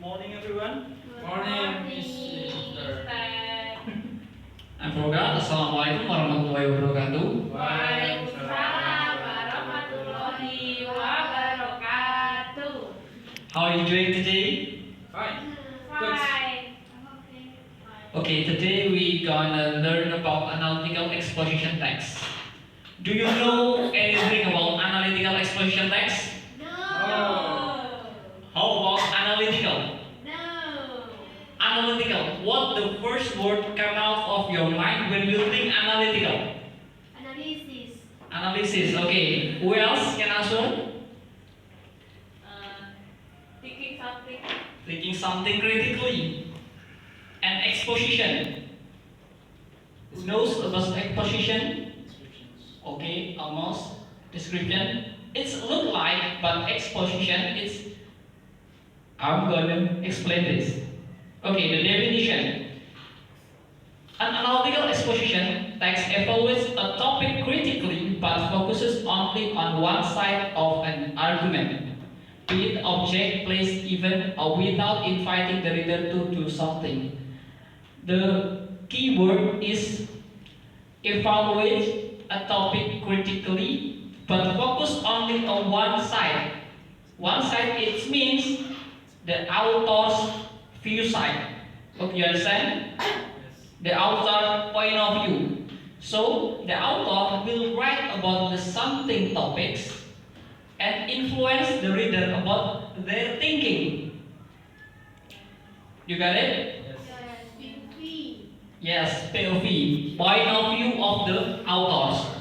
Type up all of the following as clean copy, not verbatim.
Morning, everyone. Morning, Mr. I forgot. Assalamualaikum warahmatullahi wabarakatuh. Waalaikumsalam warahmatullahi wabarakatuh. How are you doing today? Fine. Fine. Okay, today we gonna learn about analytical exposition text. Do you know anything about analytical exposition text? No. How about analytical? No. Analytical. What the first word come out of your mind when you think analytical? Analysis. Analysis. Okay. Who else can answer? Thinking something. Thinking something critically. And exposition. Who knows about exposition? Okay, almost. Description. It's look like, but exposition is. I'm gonna explain this. Okay, the definition. An analytical exposition text evaluates a topic critically but focuses only on one side of an argument, be it object, place, event, or without inviting the reader to do something. The key word is evaluate a topic critically but focus only on one side. One side, it means the author's view side. Okay, you understand? The author point of view. So the author will write about the something topics and influence the reader about their thinking. You got it? Yes, POV, point of view of the authors.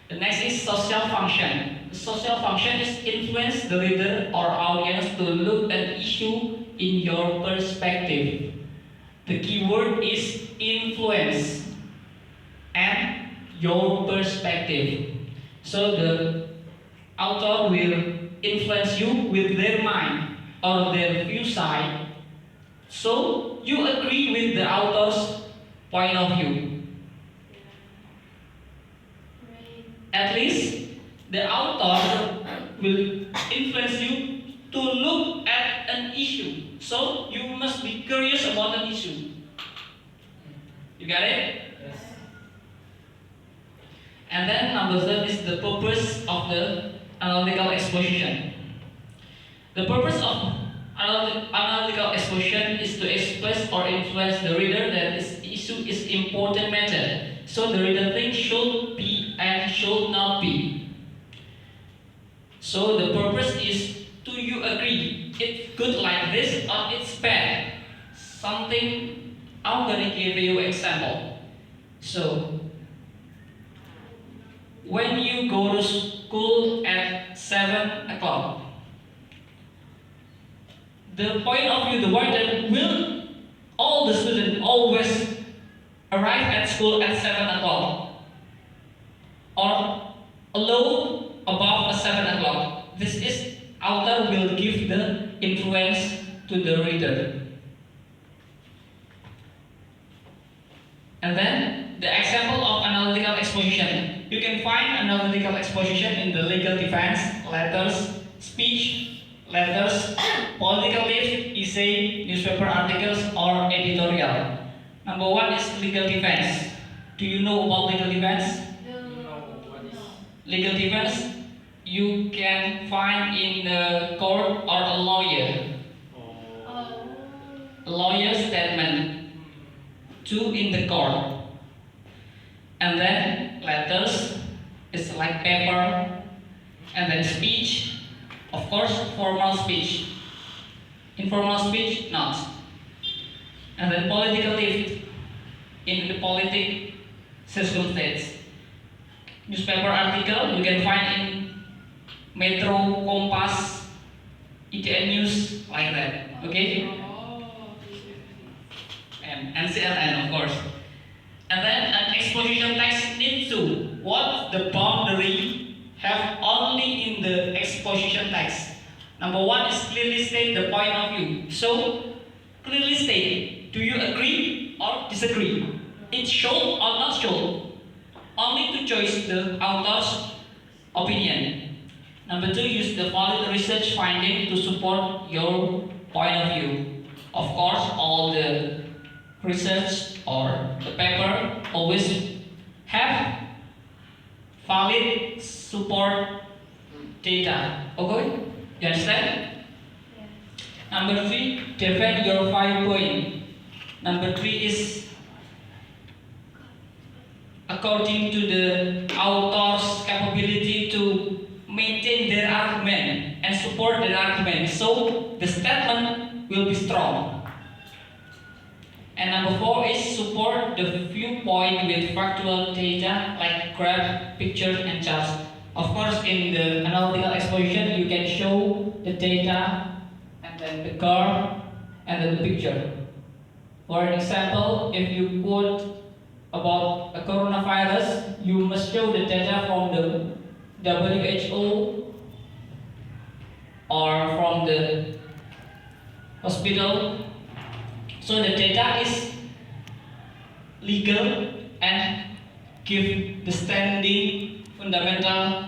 The next is social function. The social function is influence the reader or audience to look at an issue in your perspective. The key word is influence and your perspective. So the author will influence you with their mind or their view side. So you agree with the author's point of view. At least the author will influence you to look at an issue. So you must be curious about an issue. You got it? Yes. And then number 3 is the purpose of the analytical exposition. The purpose of analytical exposition is to express or influence the reader that this issue is important matter. So the reader thinks should be and should not be. So the purpose is, do you agree it's good like this or it's bad? Something, I'm gonna give you example. So when you go to school at 7 o'clock, the point of view, the warden will all the students always arrive at school at 7 o'clock or allow above 7 o'clock. This is author will give the influence to the reader. And then the example of analytical exposition. You can find analytical exposition in the legal defense, letters, speech, letters, political leaf, essay, newspaper articles, or editorial. Number 1 is legal defense. Do you know about legal defense? Legal defense you can find in the court or a lawyer. A lawyer statement. 2 in the court. And then letters is like paper. And then speech, of course, formal speech. Informal speech, not. And then political lift in the politic circumstance. Newspaper article you can find in Metro, Kompas, IDN News, like that. Okay? And NCLN, of course. And then an exposition text needs to what the boundary have only in the exposition text. Number 1 is clearly state the point of view. So clearly state, do you agree or disagree? It should or not should. Only to choose the author's opinion. Number two, use the valid research finding to support your point of view. Of course, all the research or the paper always have valid support data. Okay? You understand? Yes. Number three, defend your 5 point. Number three is according to the author's capability to maintain their argument and support their argument, so the statement will be strong. And number four is support the viewpoint with factual data like graph, pictures, and charts. Of course, in the analytical exposition, you can show the data and then the graph and then the picture. For example, if you quote about a coronavirus, you must show the data from the WHO or from the hospital, so the data is legal and give the standing fundamental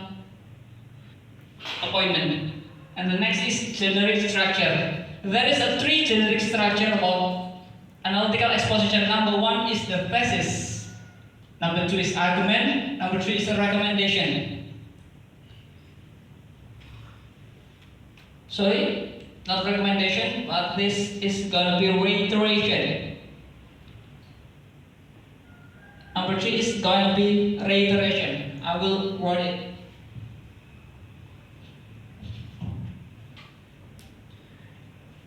appointment. And the next is generic structure. There is a three generic structure of analytical exposition. Number one is the thesis. Number two is argument. Number three is a recommendation. Sorry, not recommendation, but this is gonna be reiteration. Number three is going to be reiteration. I will write it.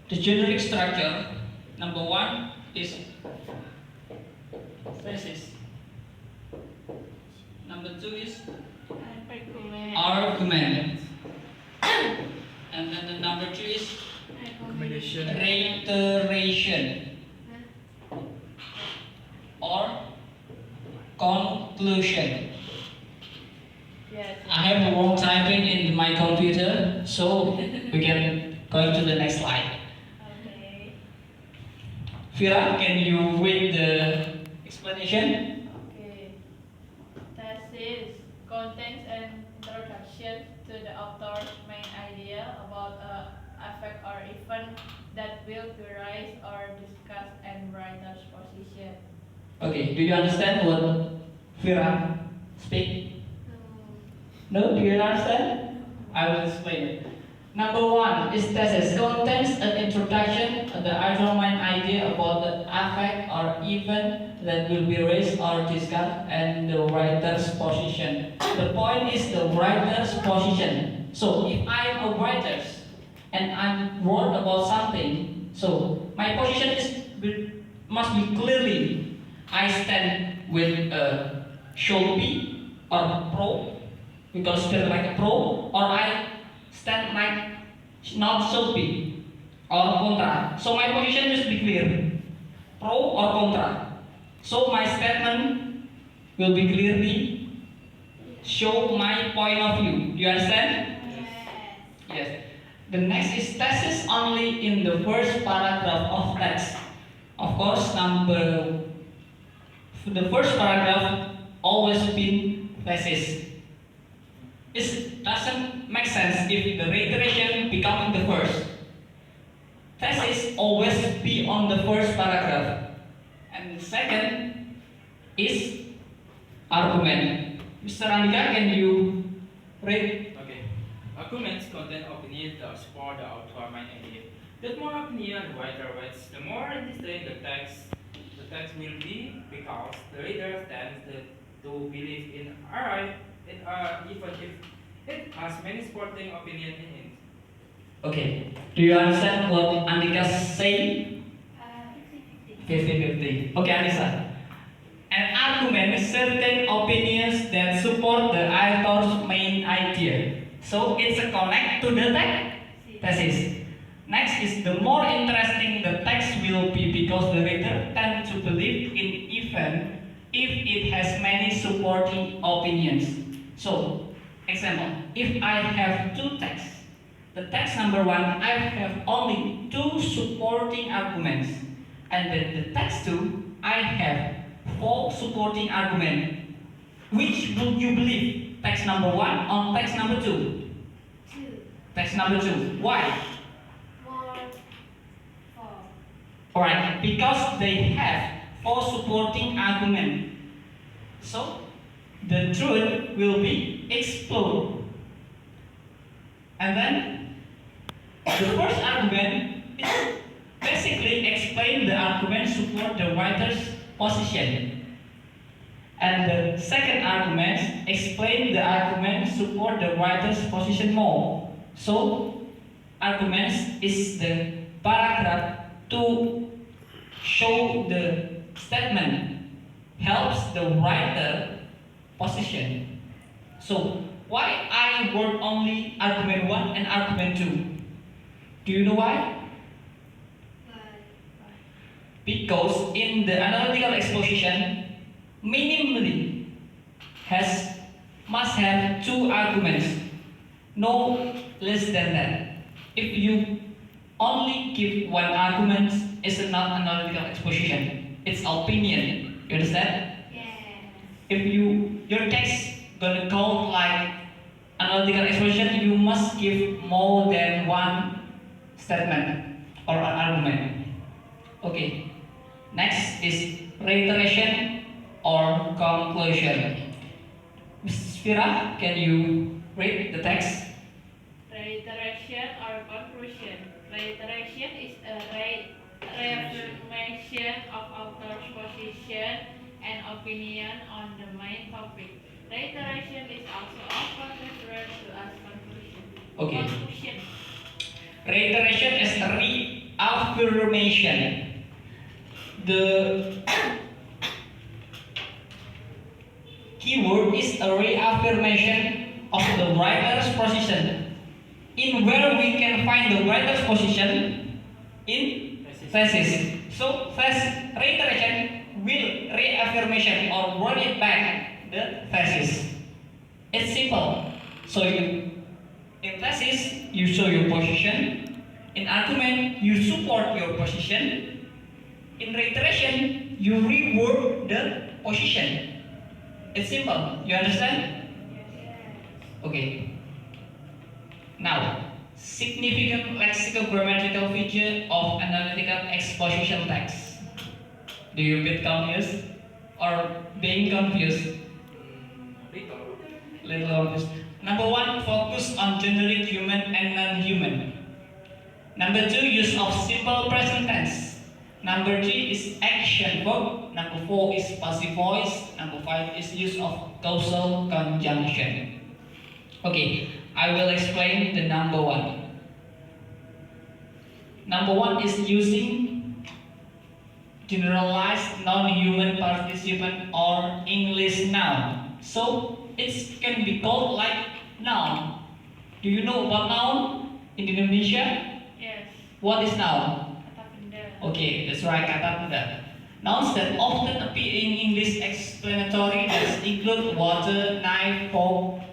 The generic structure, number one is thesis. Number two is argument. And then the number three is reiteration or conclusion. Yes. I have a wrong typing in my computer, so we can go to the next slide. Okay. Fira, can you read the explanation? Okay. Thesis contains an introduction to the author's main idea about an effect or event that will be raised or discussed in writer's position. Okay, do you understand what Fira speak? No, do you understand? I will explain it. Number one is thesis contains an introduction to the author's main idea about the effect or event that will be raised or discussed and the writer's position. The point is the writer's position. So if I am a writer and I'm wrote about something, so my position must be clearly. I stand with should be or pro, we consider like a pro, or I stand like not should be or contra. So my position must be clear, pro or contra. So my statement will be clearly show my point of view. Do you understand? Yes. The next is thesis only in the first paragraph of text. Of course, the first paragraph always been thesis. It doesn't make sense if the reiteration become the first. Thesis always be on the first paragraph. And the second is argument. Mr. Andika, can you read? Okay. Arguments contain opinions that support the author main idea. The more opinion the writer writes, the more interesting the text will be, because the reader tends to believe in even if it has many supporting opinions in it. Okay. Do you understand what Andika say? 50-50. Okay, Anissa. An argument is certain opinions that support the author's main idea. So it's a connect to the thesis. Next is the more interesting the text will be, because the reader tends to believe in even if it has many supporting opinions. So, example, if I have two texts, the text number one, I have only two supporting arguments, and then the text two, I have four supporting arguments. Which would you believe? Text number one or text number two? 2. Text number 2. Why? More 4. Alright, because they have 4 supporting arguments. So, the truth will be explored. And then, the first argument is basically explain the argument support the writer's position. And the second argument explain the argument support the writer's position more. So, arguments is the paragraph to show the statement helps the writer position. So, why I wrote only argument 1 and argument 2? Do you know why? Because in the analytical exposition, minimally must have 2 arguments, no less than that. If you only give 1 argument, it's not analytical exposition. It's opinion. You understand? Yeah. If your text gonna go like analytical exposition, you must give more than 1 statement or an argument. Okay. Next is reiteration or conclusion. Ms. Fira, can you read the text? Reiteration or conclusion. Reiteration is a reaffirmation of author's position and opinion on the main topic. Reiteration is also often referred to as conclusion. Okay. Conclusion. Reiteration is a reaffirmation. The keyword is a reaffirmation of the writer's position. In where we can find the writer's position? In thesis. So reiteration will reaffirmation or run it back the thesis. It's simple. So in thesis you show your position. In argument you support your position. In reiteration you reword the position. It's simple. You understand? Okay. Now, significant lexical-grammatical feature of analytical exposition text. Do you get confused or being confused? Little confused. Number 1, focus on generic human and non-human. Number 2, use of simple present tense. Number 3 is action verb. Number 4 is passive voice. Number 5 is use of causal conjunction. Okay, I will explain the number 1. Number 1 is using generalized non-human participant or English noun. So it can be called like noun. Do you know about noun in Indonesia? Yes. What is noun? Kata benda. Okay, that's right, kata benda. Nouns that often appear in English explanatory that include water, knife, fork,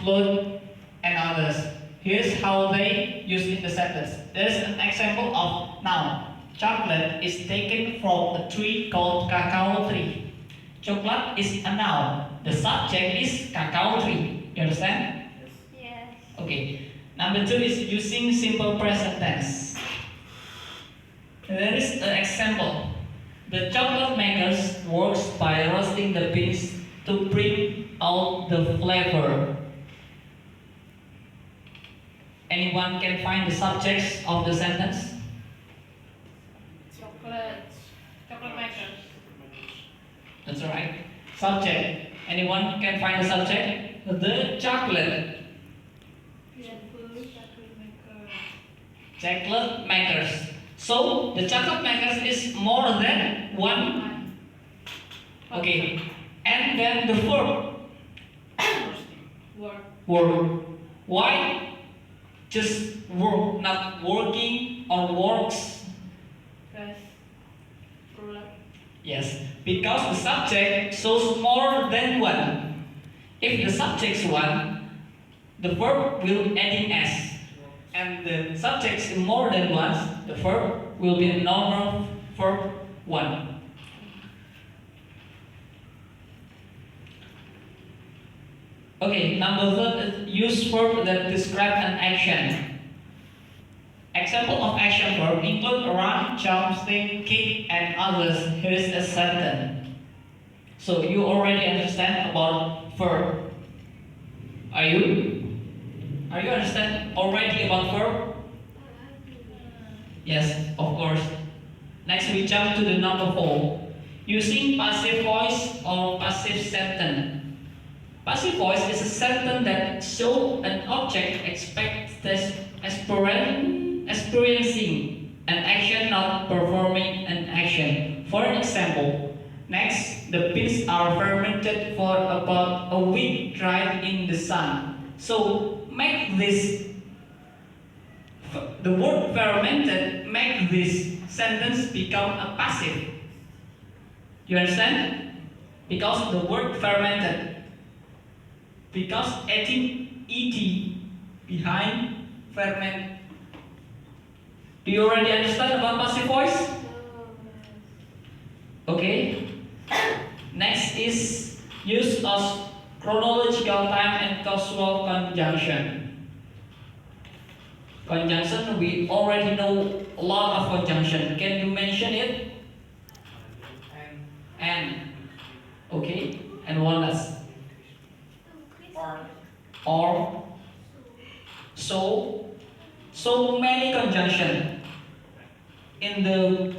float, and others. Here's how they use in the sentence. There's an example of noun. Chocolate is taken from a tree called cacao tree. Chocolate is a noun. The subject is cacao tree. You understand? Yes. Okay. Number 2 is using simple present tense. There is an example. The chocolate makers works by roasting the beans to bring out the flavor. Anyone can find the subjects of the sentence? Chocolate makers. That's right. Subject. Anyone can find the subject? The chocolate. Chocolate makers. So the chocolate makers is more than one. Okay. And then the verb. Work. Why? Just work, not working or works. Yes, because the subject shows more than one. If the subject's one, the verb will adding s. And the subject's more than once, the verb will be a normal verb one. Okay, number third is use verb that describe an action. Example of action verb include run, jump, sing, kick, and others. Here is a sentence. So you already understand about verb. Are you? Are you understand already about verb? Yes, of course. Next we jump to the number 4. Using passive voice or passive sentence. Passive voice is a sentence that shows an object experiencing an action, not performing an action. For example, next, the beans are fermented for about a week dried in the sun. So make this, the word fermented make this sentence become a passive. You understand? Because the word fermented, because adding ed behind ferment. Do you already understand about passive voice? Okay. Next is use of chronological time and causal conjunction. Conjunction, we already know a lot of conjunction. Can you mention it? And. Okay. And one last. Or. So many conjunction. In the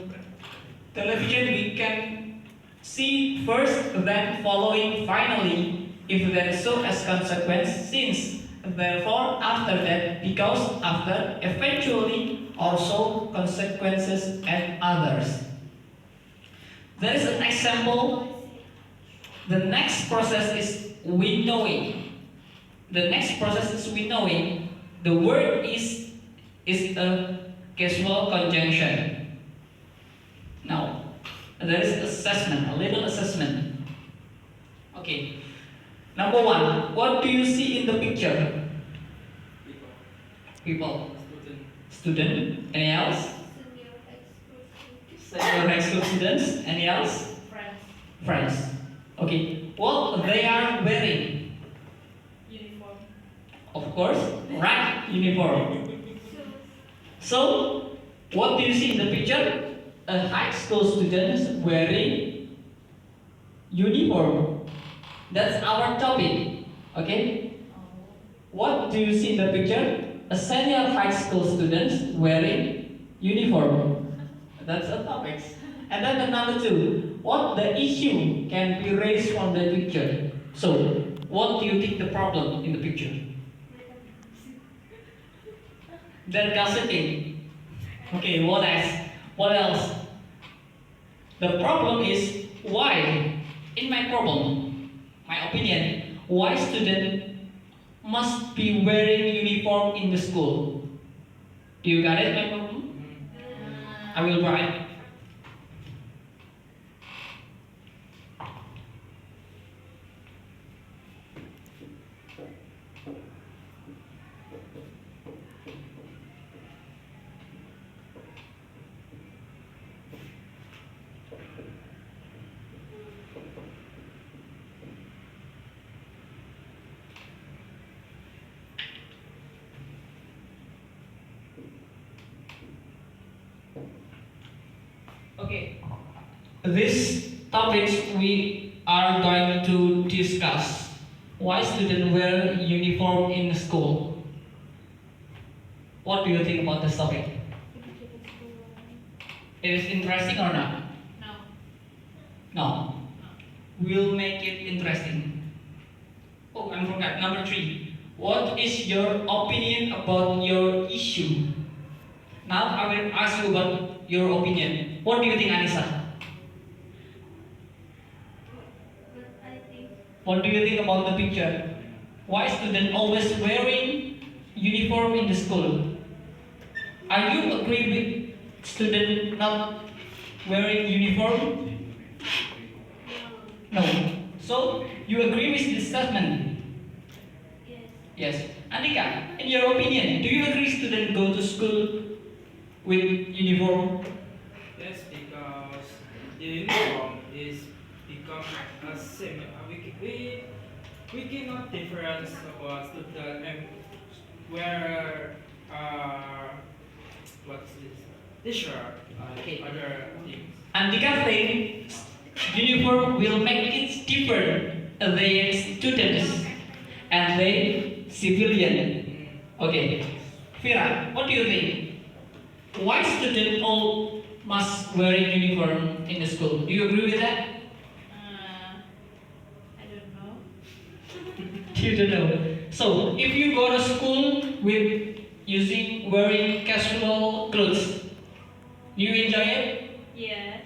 television we can see first, then following, finally, if then so as consequence, since, therefore, after that, because, after, eventually, also, consequences, and others. There is an example. The next process is winnowing. The next process is winnowing. The word is a causal conjunction. Now, there is assessment, a little assessment. Okay. Number 1, what do you see in the picture? People. Student. Any else? Senior high school students. Any else? Friends. Okay. What they are wearing? Uniform. Of course. Right. Uniform. So, what do you see in the picture? A high school student wearing uniform. That's our topic. Okay? What do you see in the picture? A senior high school student wearing uniform. That's a topic. And then the number 2. What the issue can be raised from the picture? So, what do you think the problem in the picture? They're gossiping. Okay, what else? What else? The problem is why, in my problem, my opinion, why student must be wearing uniform in the school? Do you got it, my problem? I will write. Okay, this topics we are going to discuss. Why students wear uniform in school? What do you think about this topic? It is interesting or not? No. No. We'll make it interesting. Oh, I forgot. Number 3. What is your opinion about your issue? Now I will ask you about your opinion. What do you think, Anissa? What do you think about the picture? Why students always wearing uniform in the school? Are you agree with student not wearing uniform? No. So you agree with this statement? Yes. Andika, in your opinion, do you agree students go to school with uniform? Yes, because the uniform is become a same. We we cannot difference about student and where what's this teacher other things. Andika thinks uniform will make it different their students and their civilian. Okay, Fira, what do you think? Why students all must wear uniform in the school? Do you agree with that? I don't know. You don't know. So if you go to school with wearing casual clothes, you enjoy it? Yes.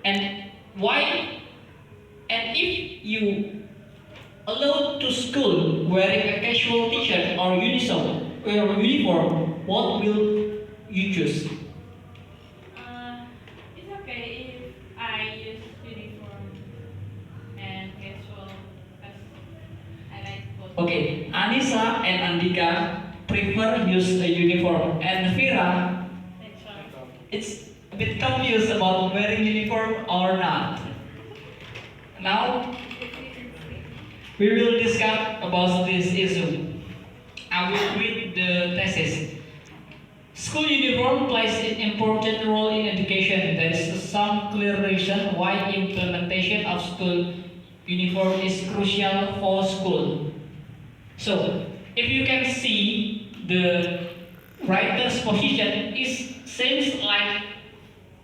And why? And if you allowed to school wearing a casual t-shirt or uniform, what will you choose? It's okay if I use uniform and casual because I like both. Okay, Anissa and Andika prefer use a uniform, and Vira, That's all. it's a bit confused about wearing uniform or not. Now we will discuss about this issue. I will read the thesis. School uniform plays an important role in education. There is some clear reason why implementation of school uniform is crucial for school. So, if you can see, the writer's position is seems like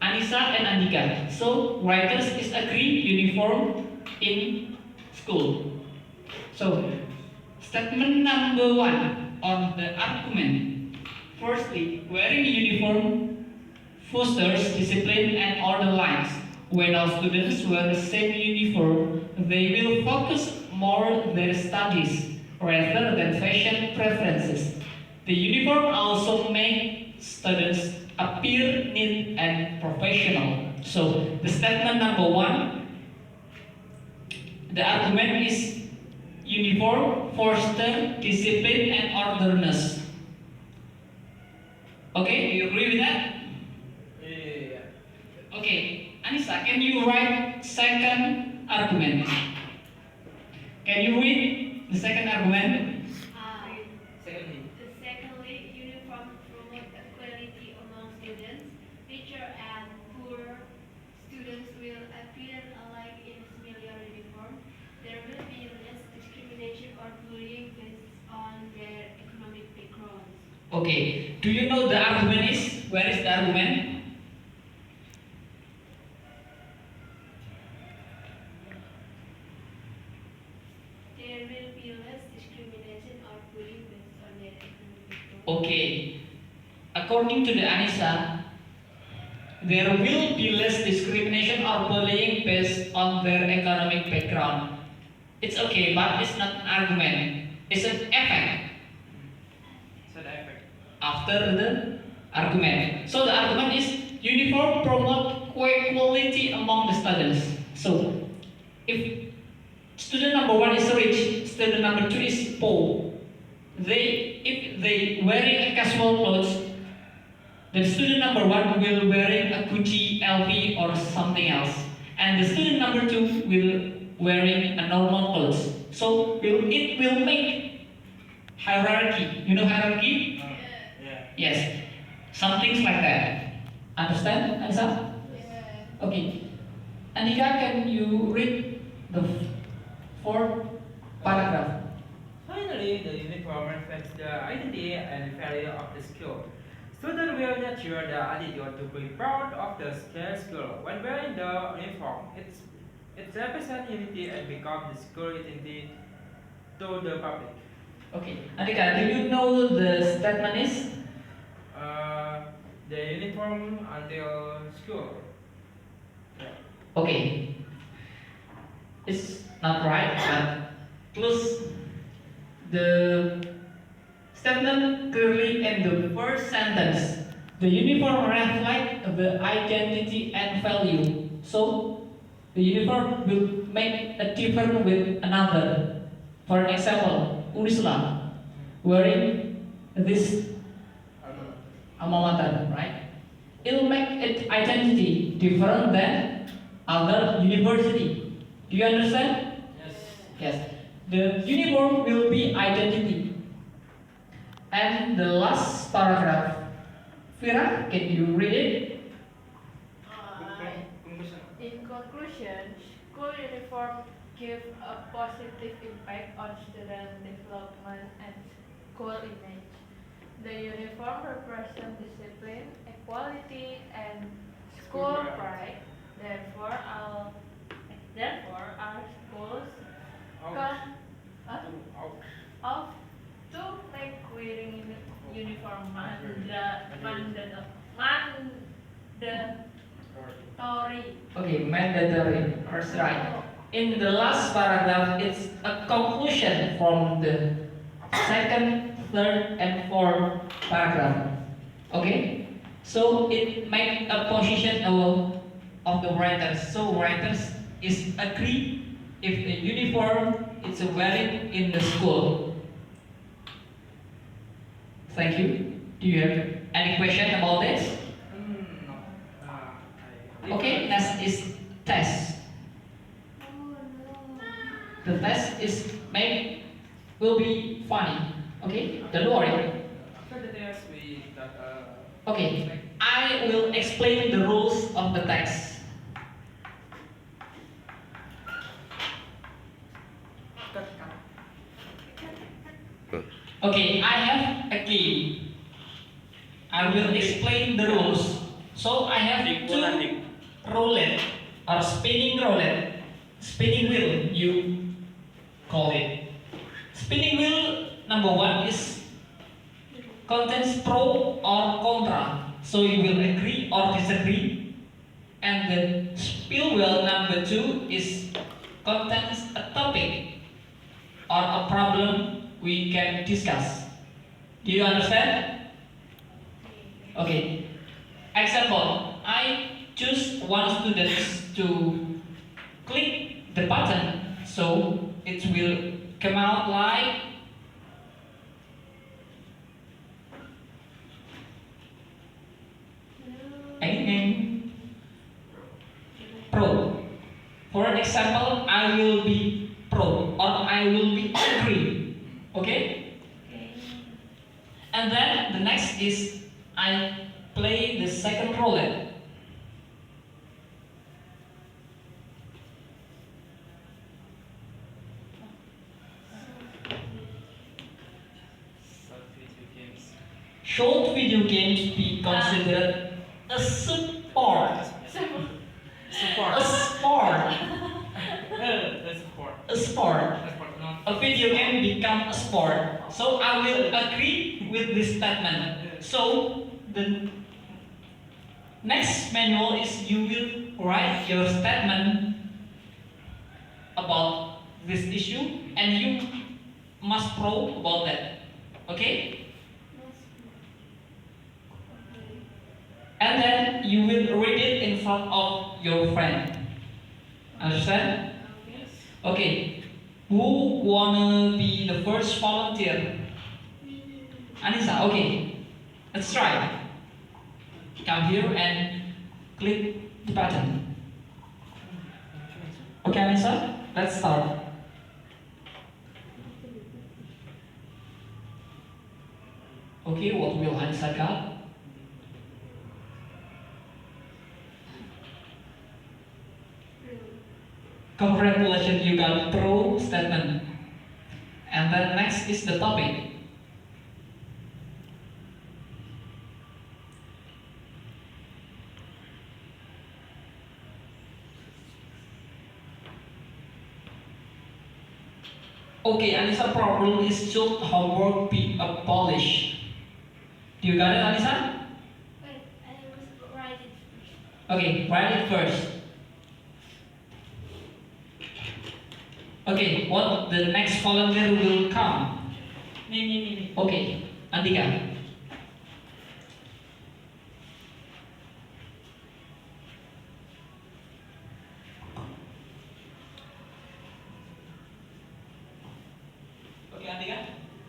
Anissa and Andika. So, writers is agree uniform in school. So, statement number 1 on the argument. Firstly, wearing uniform fosters discipline and order lines. When our students wear the same uniform, they will focus more their studies rather than fashion preferences. The uniform also makes students appear neat and professional. So, the statement number 1, the argument is uniform foster discipline and orderliness. Okay, do you agree with that? Yeah. Okay, Anissa, can you write second argument? Can you read the second argument? Secondly, uniform promote equality among students. Richer and poor students will appear alike in similar uniform. There will be less discrimination or bullying based on their economic backgrounds. Okay, do you know the argument is? Where is the argument? There will be less discrimination or bullying based on their economic background. Okay, according to the Anissa, there will be less discrimination or bullying based on their economic background. It's okay, but it's not an argument. It's an effect So the effect. after the argument. So the argument is uniform promote equality among the students. So if student number 1 is rich, student number 2 is poor, if they wearing a casual clothes, the student number 1 will wearing a Gucci, LV or something else, and the student number 2 will wearing a normal clothes. So it will make hierarchy. You know hierarchy? Yeah. Yes, some things like that. Understand, Anissa? Okay. Andika, can you read the 4th paragraph? Finally, the uniform reflects the identity and value of the school. Students will nurture the attitude to be proud of the school. When wearing the uniform, it represents unity and becomes the school identity to the public. Okay. Andika, do you know the statement is? The uniform until school. Yeah. Okay. It's not right, but close. The statement clearly in the first sentence. The uniform reflects the identity and value. So, the uniform will make a difference with another. For example, UNISLA wearing this alma mater, right? It will make its identity different than other university. Do you understand? Yes. Yes. The uniform will be identity. And the last paragraph, Vira, can you read it? In conclusion, school uniform give a positive impact on student development and school image. The uniform represents discipline, equality, and school pride. Therefore, our schools of to make wearing uniform mandatory. Okay, mandatory. That's right. In the last paragraph, it's a conclusion from the second, third, and fourth paragraph. Okay, so it makes a position of the writers. So writers is agree if the uniform is valid in the school. Thank you. Do you have any question about this? No. Okay, next is test. Oh no. The test is will be funny. Okay, don't worry. After the test, we got Okay, I will explain the rules of the test. Okay, I have a game. I will explain the rules. So I have two roulette or spinning roulette, spinning wheel you call it. Spinning wheel number one is contains pro or contra, so you will agree or disagree. And the spin wheel number two is contains a topic or a problem we can discuss. Do you understand? Okay. Example, I choose one student to click the button, so it will come out like anything. Pro. For example, I will be pro or I will be agree. Okay? And then the next is I play the second roulette. Short video games be considered a sport. A sport. A sport. A video game become a sport. So I will agree with this statement. So the next manual is you will write your statement about this issue and you must prove about that. Okay? And then you will read it in front of your friend. Understand? Okay. Who wanna be the first volunteer? Anissa, okay. Let's try. Come here and click the button. Okay, Anissa, let's start. Okay, what will Anissa got? Congratulations, you got pro statement. And then next is the topic. Okay, Anissa problem is should homework be abolished? Do you got it, Anissa? Wait, I must write it first. Okay, write it first. Okay, what the next volunteer will come? Me. Okay, Andika. Okay, Andika.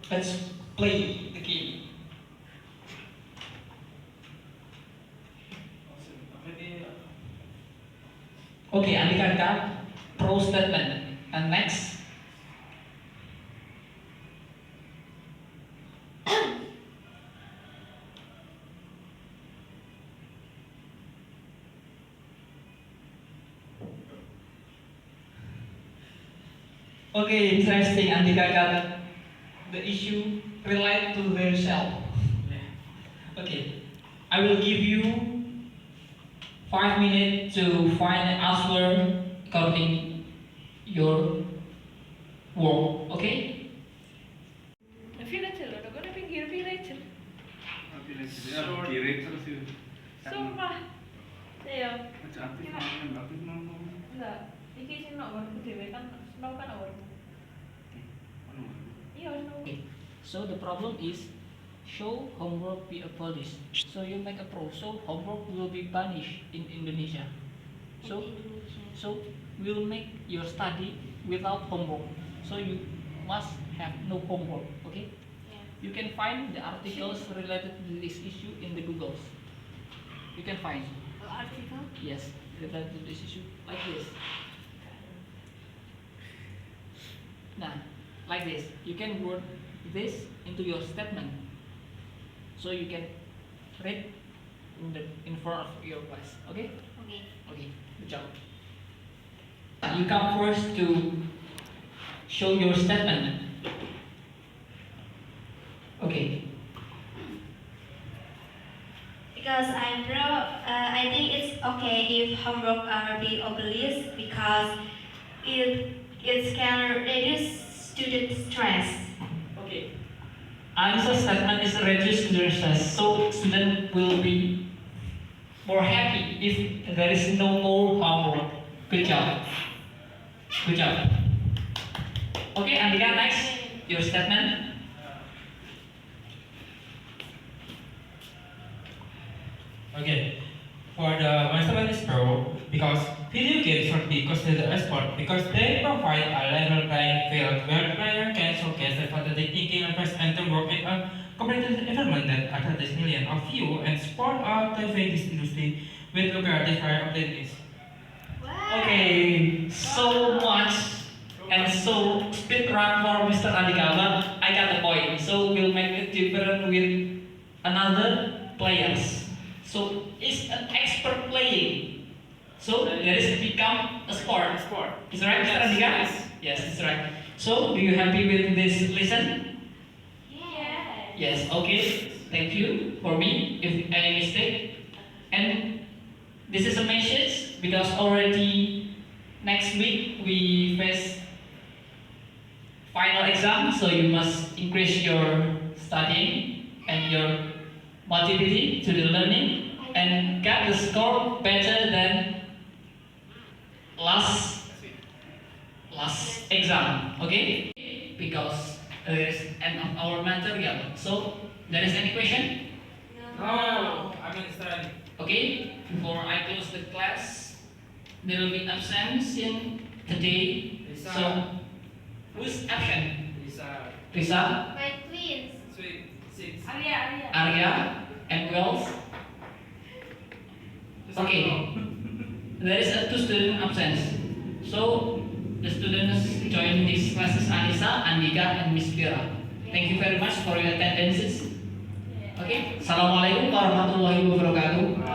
Let's play the game. Okay, Andika got pro statement. And next, Okay, interesting. Andika got the issue related to themselves. Okay, I will give you 5 minutes to find an answer according your work. Okay? Village loh, udah gue pinggir village. Sumpah. Iya. Enggak. Iki sing nok nggonku dhewe kan snow kan awal. Iya, snow. Okay. So the problem is show homework be abolished. So you make a pro. So homework will be punished in Indonesia. So we'll make your study without homework. So you must have no homework. Okay? Yeah. You can find the articles related to this issue in the Googles. You can find. Article? Yes, related to this issue like this. Now, like this, you can word this into your statement, so you can read in front of your class. Okay? Okay. Okay. Good job. You come first to show your statement. Okay. Because I think it's okay if homework are be abolished because it can reduce student stress. Okay. Answer's statement is reduce student stress, so student will be more happy if there is no more homework. Good job. Good job. Okay, Andika, next, your statement. Okay, for the my statement is pro because video games should be considered a sport because they provide a level playing field where players can showcase their strategic thinking and first and teamwork in a competitive environment that attracts millions of you and support our this industry with lucrative career opportunities. Okay, so much and so speed run for Mr. Andika, but I got the point. So we'll make it different with another players. So it's an expert playing. So there is become a sport. Is that right, Mr. Andika? Yes, that's right. So do you happy with this lesson? Yes. Yes, okay. Thank you for me if any mistake. And this is a message because already next week we face final exam, so you must increase your studying and your motivity to the learning and get the score better than last exam, okay? Because there is end of our material. So there is any question? No, I understand. Okay, before I close the class, there will be absence in today. Lisa. So who's absent? Lisa. Risa, My twins. Sweet. 6. Arya. Arya, and who else? Okay, there is a 2 student absence. So the students join this classes Anissa, Andika, and Miss Vera. Thank you very much for your attendances. Okay, Assalamualaikum warahmatullahi wabarakatuh.